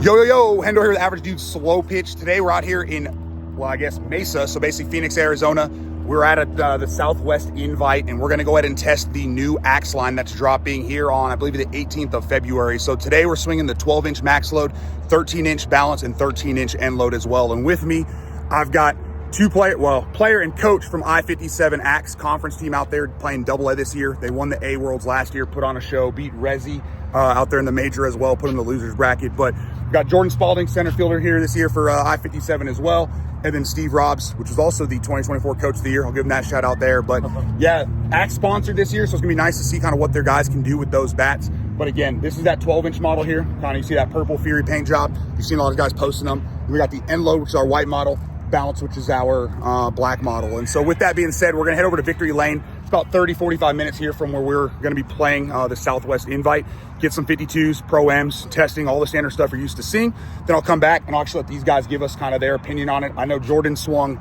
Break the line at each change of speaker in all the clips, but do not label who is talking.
Yo, Hendo here with Average Dude Slow-Pitch. Today we're out here in, well, I guess Mesa, so basically Phoenix, Arizona. We're at the Southwest Invite, and we're gonna go ahead and test the new axe line that's dropping here on, I believe, the 18th of February. So today we're swinging the 12-inch max load, 13-inch balance, and 13-inch end load as well. And with me, I've got player and coach from I-57 Axe Conference team out there playing double-A this year. They won the A Worlds last year, put on a show, beat Resi out there in the major as well, put in the losers bracket. But we've got Jordan Spaulding, center fielder here this year for I-57 as well. And then Steve Robbs, which is also the 2024 Coach of the Year. I'll give him that shout out there. But yeah, Axe sponsored this year, so it's gonna be nice to see kind of what their guys can do with those bats. But again, this is that 12-inch model here. Kind of you see that purple Fury paint job. You've seen a lot of guys posting them. And we got the end load, which is our white model, balance, which is our black model. And so with that being said, we're gonna head over to Victory Lane. It's about 30-45 minutes here from where we're gonna be playing the Southwest Invite. Get some 52s, Pro-Ms, testing, all the standard stuff you're used to seeing. Then I'll come back and I'll actually let these guys give us kind of their opinion on it. I know Jordan swung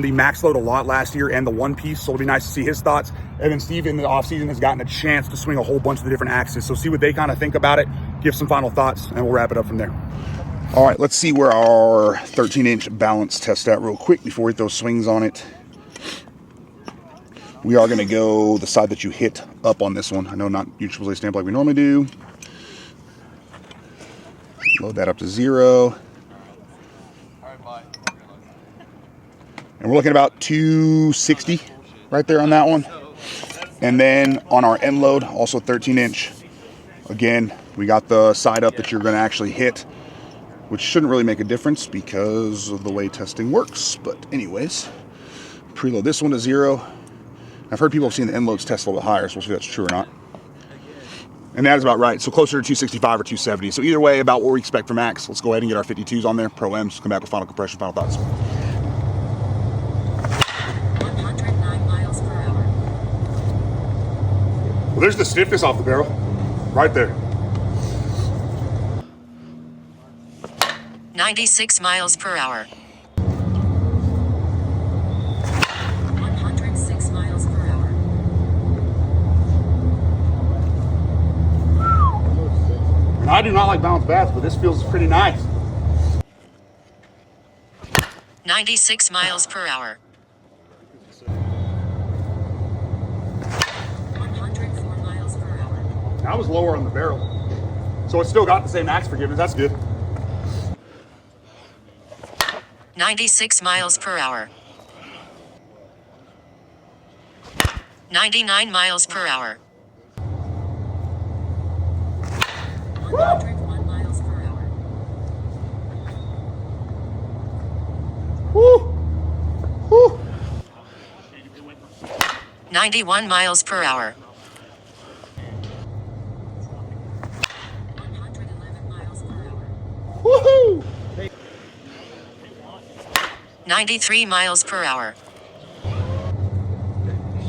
the max load a lot last year and the one piece, so it'll be nice to see his thoughts. And then Steve in the offseason has gotten a chance to swing a whole bunch of the different axes. So see what they kind of think about it, give some final thoughts, and we'll wrap it up from there. All right, let's see where our 13-inch balance tests at real quick before we throw swings on it. We are gonna go the side that you hit up on this one. I know not usually stamp like we normally do. Load that up to 0. And we're looking at about 260 right there on that one. And then on our end load, also 13-inch. Again, we got the side up that you're gonna actually hit, which shouldn't really make a difference because of the way testing works. But anyways, preload this one to 0. I've heard people have seen the end loads test a little bit higher, so we'll see if that's true or not. And that is about right. So closer to 265 or 270. So either way, about what we expect from Axe. Let's go ahead and get our 52s on there. Pro-Ms, come back with final compression, final thoughts.
109 miles per hour.
Well, there's the stiffness off the barrel. Right there.
96 miles per hour. 106 miles per hour.
And I do not like balanced bats, but this feels pretty nice.
96 miles per hour. 104 miles per hour.
That was lower on the barrel. So it's still got the same axe forgiveness. That's good.
96 miles per hour. 99 miles per hour. 101 miles per hour.
Woo! Woo!
91 miles per hour. 111 miles per hour.
Woohoo!
93 miles per hour.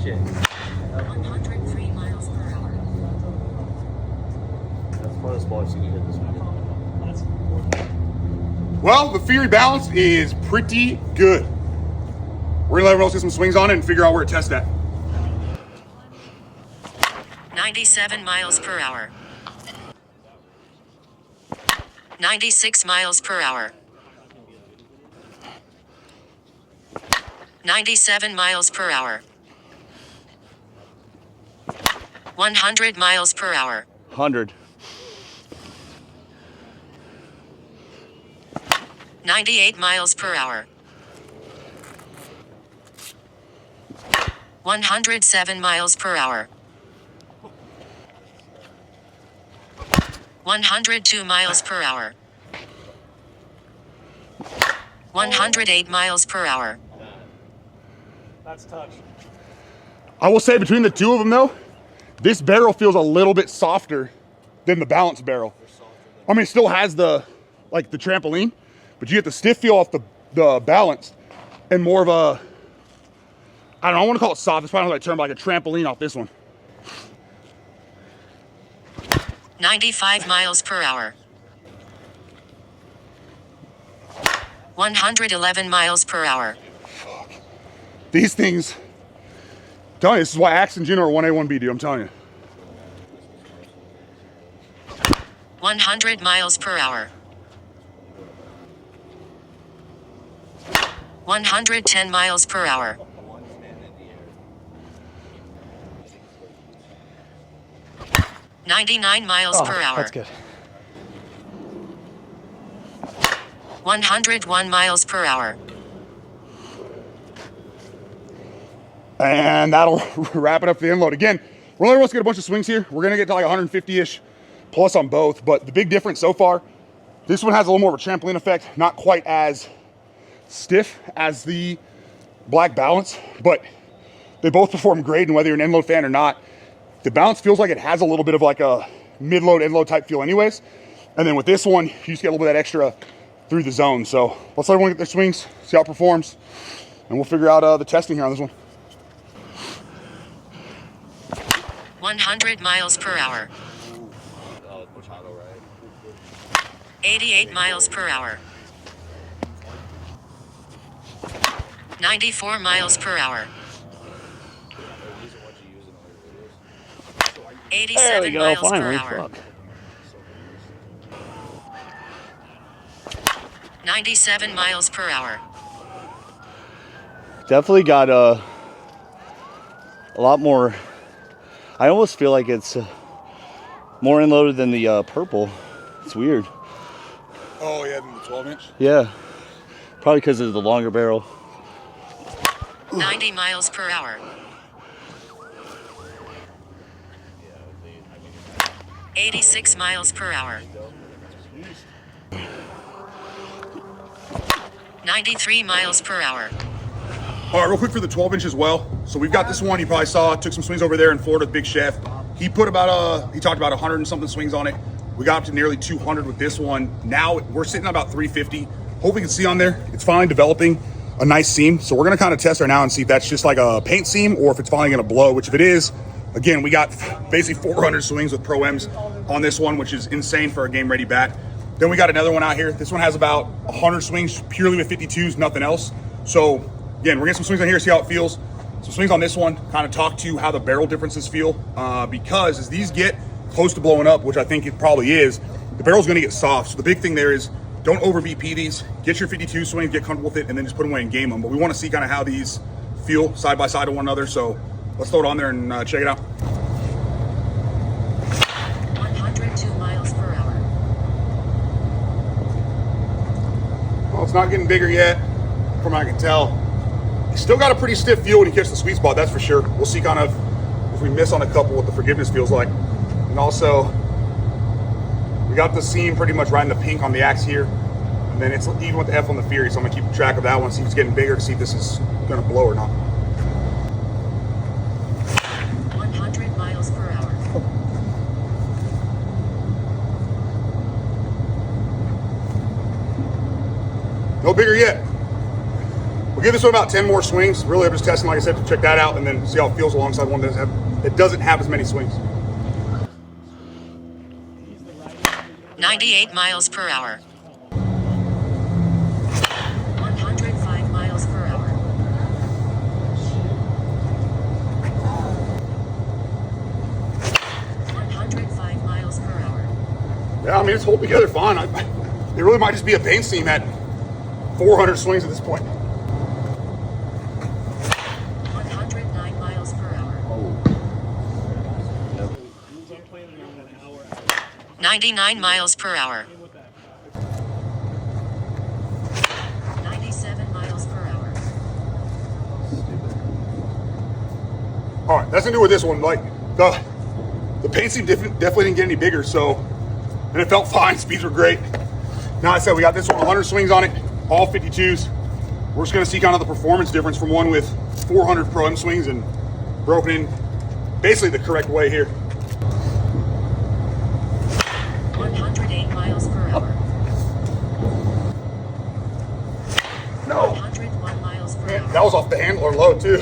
Shit.
103 miles per hour.
That's one of the smallest you can hit this weekend.
Well, the Fury balance is pretty good. We're gonna let everyone else get some swings on it and figure out where it tests at.
97 miles per hour. 96 miles per hour. 97 miles per hour. 100 miles per hour.
100.
98 miles per hour. 107 miles per hour. 102 miles per hour. 108 miles per hour.
That's touch.
I will say between the two of them though, this barrel feels a little bit softer than the balance barrel. I mean, it still has the trampoline, but you get the stiff feel off the balance and more of a, I don't know, I want to call it soft. It's probably not the right term, but like a trampoline off this one.
95 miles per hour. 111 miles per hour.
These things, I'm telling you, this is why Axe and Gin are 1A, 1B, dude, I'm telling you.
100 miles per hour. 110 miles per hour. 99 miles per hour.
That's good.
101 miles per hour.
And that'll wrap it up for the end load. Again, we're only going to get a bunch of swings here. We're going to get to like 150-ish plus on both. But the big difference so far, this one has a little more of a trampoline effect. Not quite as stiff as the Black Balance, but they both perform great. And whether you're an end load fan or not, the Balance feels like it has a little bit of like a mid-load, end-load type feel anyways. And then with this one, you just get a little bit of that extra through the zone. So let's let everyone get their swings, see how it performs, and we'll figure out the testing here on this one.
100 miles per hour.
Machado, right?
88 miles per hour. 94 miles per hour. 87 miles per hour. 97 miles per hour.
Definitely got a lot more. I almost feel like it's more inloaded than the purple. It's weird.
Oh yeah, the 12-inch?
Yeah, probably because of the longer barrel.
90 miles per hour. 86 miles per hour. 93 miles per hour.
All right, real quick for the 12-inch as well. So we've got this one you probably saw, took some swings over there in Florida with Big Chef. He put about, he talked about 100 and something swings on it. We got up to nearly 200 with this one. Now we're sitting at about 350. Hope you can see on there, it's finally developing a nice seam. So we're gonna kind of test her now and see if that's just like a paint seam or if it's finally gonna blow, which if it is, again, we got basically 400 swings with Pro M's on this one, which is insane for a game ready bat. Then we got another one out here. This one has about 100 swings purely with 52s, nothing else. So again, we're getting some swings on here, see how it feels. Some swings on this one, kind of talk to how the barrel differences feel. Because as these get close to blowing up, which I think it probably is, the barrel's gonna get soft. So the big thing there is don't over BP these, get your 52 swings, get comfortable with it, and then just put them away and game them. But we wanna see kind of how these feel side by side of one another. So let's throw it on there and check it out.
102 miles per hour.
Well, it's not getting bigger yet, from what I can tell. He's still got a pretty stiff feel when he gets the sweet spot, that's for sure. We'll see kind of if we miss on a couple what the forgiveness feels like. And also, we got the seam pretty much right in the pink on the axe here. And then it's even with the F on the Fury, so I'm gonna keep track of that one, see if it's getting bigger, to see if this is gonna blow or not.
100 miles per hour.
No bigger yet. We'll give this one about 10 more swings. Really, I'm just testing, like I said, to check that out and then see how it feels alongside one that doesn't have as many swings.
98 miles per hour. 105 miles per hour. 105 miles per hour.
Yeah, I mean, it's holding together fine. It really might just be a paint seam at 400 swings at this point.
109 miles per hour. 99 miles per hour. 97 miles per hour.
All right, that's gonna do with this one. Like the paint seam definitely didn't get any bigger, so, and it felt fine. Speeds were great. Now I said we got this one 100 swings on it, all 52s. We're just gonna see kind of the performance difference from one with 400 Pro M swings and broken in basically the correct way here.
108 miles per hour.
No,
101 miles per hour.
that was off the handler low too.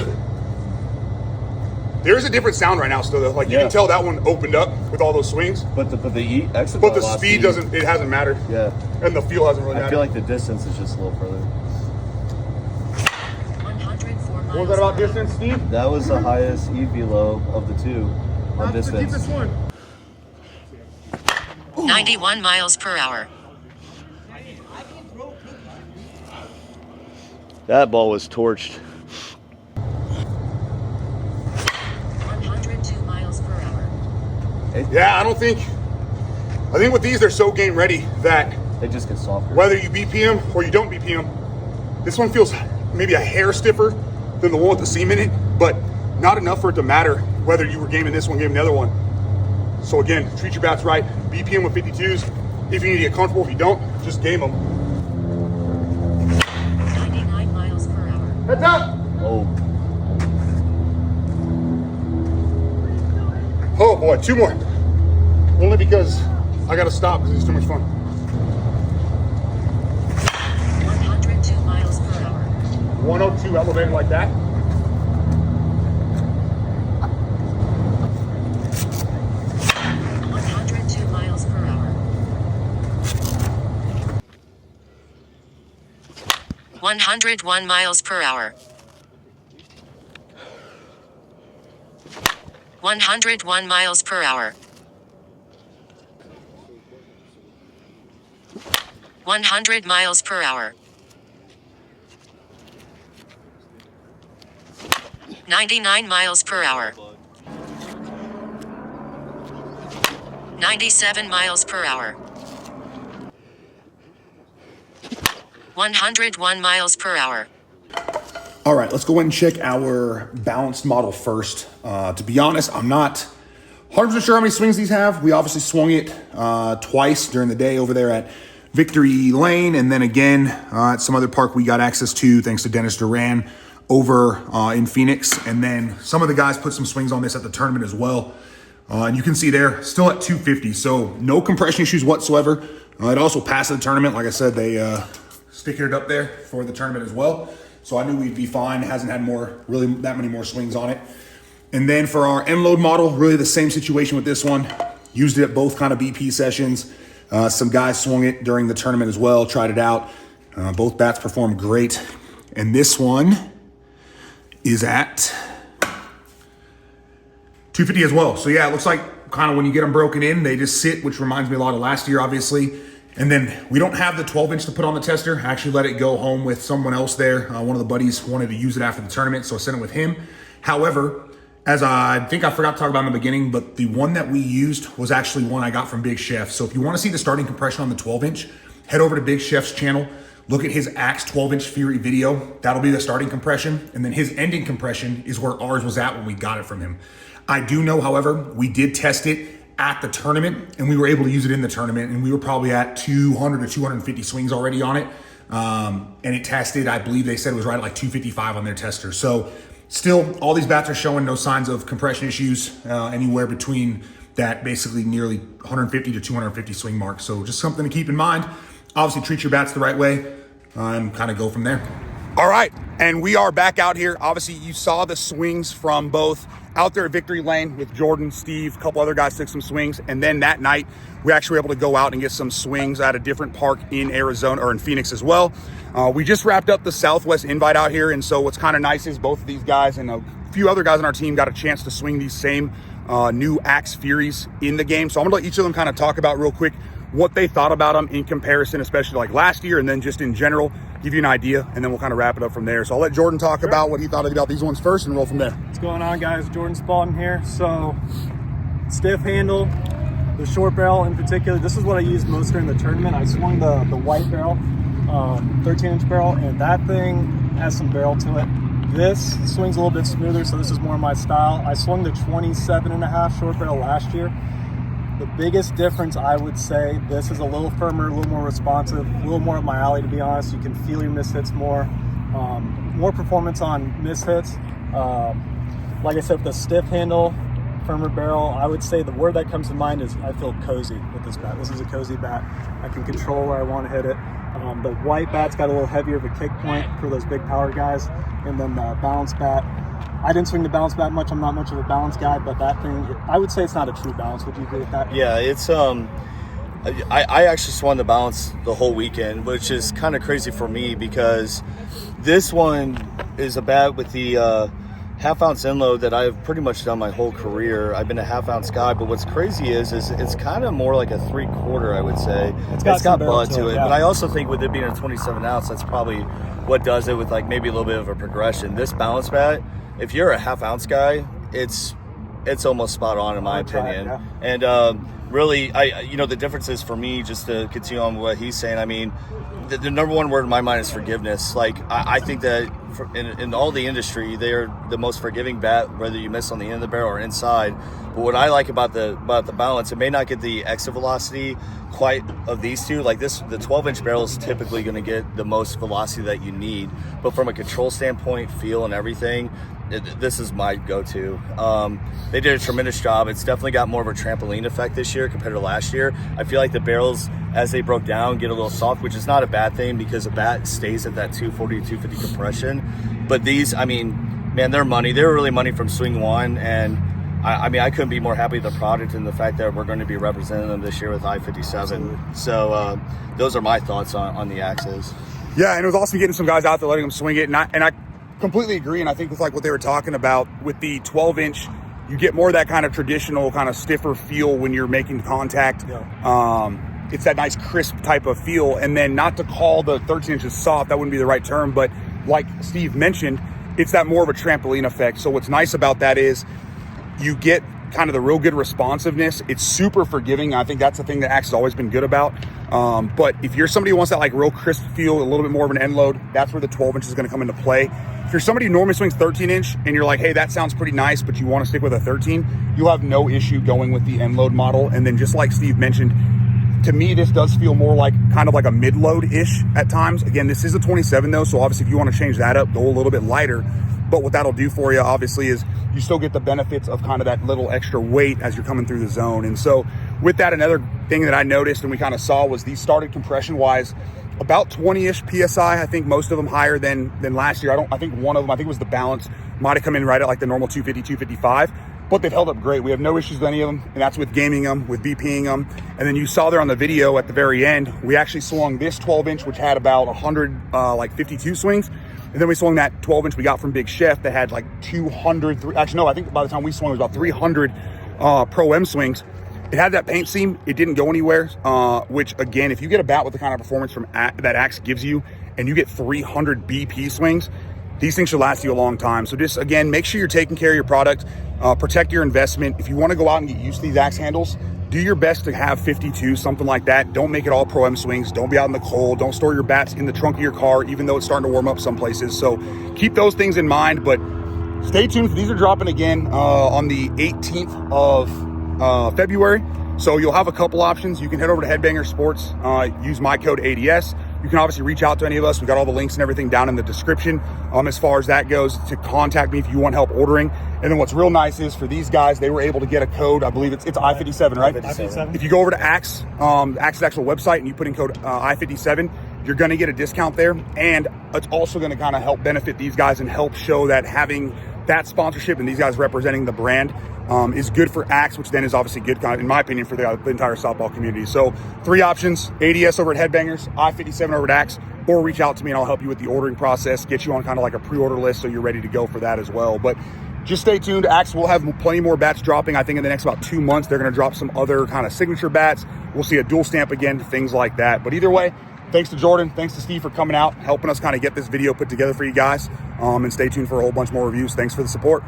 There is a different sound right now still though. Like you can tell that one opened up with all those swings.
But the exit.
But the speed doesn't, it hasn't mattered.
Yeah.
And the feel hasn't really mattered.
I feel like the distance is just a little further.
104 miles.
What was that about
per hour.
distance, Steve?
That was the highest EV low of the two on distance.
91 miles per hour.
That ball was torched.
102 miles per hour.
Yeah, I think with these, they're so game ready that
They just get softer.
whether you BPM or you don't BPM, this one feels maybe a hair stiffer than the one with the seam in it, but not enough for it to matter whether you were gaming this one, gaming the other one. So again, treat your bats right. BPM with 52s. If you need to get comfortable, if you don't, just game them.
99 miles per hour.
Heads up!
Oh,
Oh boy, 2 more. Only because I gotta stop because it's too much fun.
102 miles per hour.
102 elevated like that.
102 miles per hour. 101 miles per hour. 101 miles per hour. 100 miles per hour. 99 miles per hour. 97 miles per hour. 101 miles per hour.
All right, let's go ahead and check our balanced model first. To be honest, I'm not 100% sure how many swings these have. We obviously swung it twice during the day over there at Victory Lane, and then again at some other park we got access to thanks to Dennis Duran over in Phoenix. And then some of the guys put some swings on this at the tournament as well. And you can see there, still at 250, so no compression issues whatsoever. It also passed the tournament. Like I said, they stickered it up there for the tournament as well. So I knew we'd be fine. Hasn't had really that many more swings on it. And then for our end load model, really the same situation with this one. Used it at both kind of BP sessions. Some guys swung it during the tournament as well, tried it out. Both bats performed great. And this one is at 250 as well. So yeah, it looks like kind of when you get them broken in, they just sit, which reminds me a lot of last year, obviously. And then we don't have the 12-inch to put on the tester. I actually let it go home with someone else there. One of the buddies wanted to use it after the tournament, so I sent it with him. However, as I think I forgot to talk about in the beginning, but the one that we used was actually one I got from Big Chef. So if you want to see the starting compression on the 12-inch, head over to Big Chef's channel. Look at his Axe 12-inch Fury video. That'll be the starting compression. And then his ending compression is where ours was at when we got it from him. I do know, however, we did test it at the tournament, and we were able to use it in the tournament, and we were probably at 200 to 250 swings already on it. And it tested, I believe they said it was right at like 255 on their tester. So still, all these bats are showing no signs of compression issues, anywhere between that basically nearly 150 to 250 swing mark. So just something to keep in mind. Obviously, treat your bats the right way and kind of go from there. All right, and we are back out here. Obviously, you saw the swings from both out there at Victory Lane with Jordan, Steve, a couple other guys took some swings. And then that night, we actually were able to go out and get some swings at a different park in Arizona or in Phoenix as well. We just wrapped up the Southwest Invite out here. And so what's kind of nice is both of these guys and a few other guys on our team got a chance to swing these same new Axe Furies in the game. So I'm gonna let each of them kind of talk about real quick what they thought about them in comparison, especially like last year, and then just in general, give you an idea, and then we'll kind of wrap it up from there. So I'll let Jordan talk about what he thought about these ones first and roll from there.
What's going on, guys? Jordan Spaulding here. So, stiff handle, the short barrel in particular. This is what I used most during the tournament. I swung the white barrel, 13-inch barrel, and that thing has some barrel to it. This swings a little bit smoother, so this is more my style. I swung the 27.5 short barrel last year. The biggest difference, I would say, this is a little firmer, a little more responsive, a little more up my alley, to be honest. You can feel your miss hits more. More performance on miss hits. Like I said, with the stiff handle, firmer barrel, I would say the word that comes to mind is I feel cozy with this bat. This is a cozy bat. I can control where I want to hit it. The white bat's got a little heavier of a kick point for those big power guys. And then the balance bat, I didn't swing the balance bat much. I'm not much of a balance guy, but that thing, I would say it's not a true balance. Would you agree with that?
yeah, it's I actually swung the balance the whole weekend, which is kind of crazy for me because this one is a bat with the half-ounce end load that I've pretty much done my whole career. I've been a half-ounce guy, but what's crazy is it's kind of more like a 3/4, I would say.
It's
got
got
butt to it,
yeah.
but I also think with it being a 27-ounce, that's probably what does it with like maybe a little bit of a progression. This balance bat, if you're a half-ounce guy, it's almost spot on in my opinion.
Yeah.
And really, the difference is for me, just to continue on what he's saying, I mean, the number one word in my mind is forgiveness. Like, I think that in all the industry, they're the most forgiving bat, whether you miss on the end of the barrel or inside. But what I like about the balance, it may not get the exit velocity quite of these two. Like the 12-inch barrel is typically going to get the most velocity that you need. But from a control standpoint, feel and everything, this is my go-to. They did a tremendous job. It's definitely got more of a trampoline effect this year compared to last year. I feel like the barrels, as they broke down, get a little soft, which is not a bad thing because a bat stays at that 240 to 250 compression. But these, I mean, man, they're money. They're really money from swing one. And I mean, I couldn't be more happy with the product and the fact that we're going to be representing them this year with I-57. So those are my thoughts on the axes.
Yeah, and it was awesome getting some guys out there, letting them swing it. And I completely agree. And I think with like what they were talking about with the 12-inch, you get more of that kind of traditional, kind of stiffer feel when you're making contact. Yeah. It's that nice crisp type of feel. And then not to call the 13 inches soft, that wouldn't be the right term, but like Steve mentioned, it's that more of a trampoline effect. So what's nice about that is you get kind of the real good responsiveness. It's super forgiving. I think that's the thing that Axe has always been good about. But if you're somebody who wants that like real crisp feel, a little bit more of an end load, that's where the 12 inch is going to come into play. If you're somebody who normally swings 13 inch and you're like, hey, that sounds pretty nice, but you want to stick with a 13, you'll have no issue going with the end load model. And then just like Steve mentioned, to me, this does feel more like kind of like a mid-load-ish at times. Again, this is a 27 though, so obviously if you want to change that up, go a little bit lighter. But what that'll do for you, obviously, is you still get the benefits of kind of that little extra weight as you're coming through the zone. And so with that, another thing that I noticed and we kind of saw was these started compression-wise about 20-ish PSI. I think most of them higher than last year. I think one of them, I think it was the balance, might have come in right at like the normal 250, 255. But they've held up great. We have no issues with any of them, and that's with gaming them, with BPing them. And then you saw there on the video at the very end, we actually swung this 12-inch, which had about 152 swings. And then we swung that 12-inch we got from Big Chef that had like 200, actually no, I think by the time we swung it was about 300 Pro-M swings. It had that paint seam. It didn't go anywhere, which again, if you get a bat with the kind of performance that Axe gives you, and you get 300 BP swings, these things should last you a long time. So just, again, make sure you're taking care of your product, protect your investment. If you want to go out and get used to these Axe handles, do your best to have 52, something like that. Don't make it all Pro-M swings. Don't be out in the cold. Don't store your bats in the trunk of your car, even though it's starting to warm up some places. So keep those things in mind, but stay tuned. These are dropping again on the 18th of February. So you'll have a couple options. You can head over to Headbanger Sports, use my code ADS. You can obviously reach out to any of us. We've got all the links and everything down in the description as far as that goes, to contact me if you want help ordering. And then what's real nice is for these guys, they were able to get a code. I believe it's I-57, right?
I-57.
If you go over to Axe, Axe's actual website, and you put in code I-57, you're going to get a discount there. And it's also going to kind of help benefit these guys and help show that having that sponsorship and these guys representing the brand is good for Axe, which then is obviously good, in my opinion, for the entire softball community. So 3 options: ADS over at Headbangers, I-57 over at Axe, or reach out to me and I'll help you with the ordering process, get you on kind of like a pre-order list so you're ready to go for that as well. But just stay tuned. Axe will have plenty more bats dropping. I think in the next about 2 months, they're going to drop some other kind of signature bats. We'll see a dual stamp again, things like that. But either way, thanks to Jordan, thanks to Steve for coming out, helping us kind of get this video put together for you guys. And stay tuned for a whole bunch more reviews. Thanks for the support.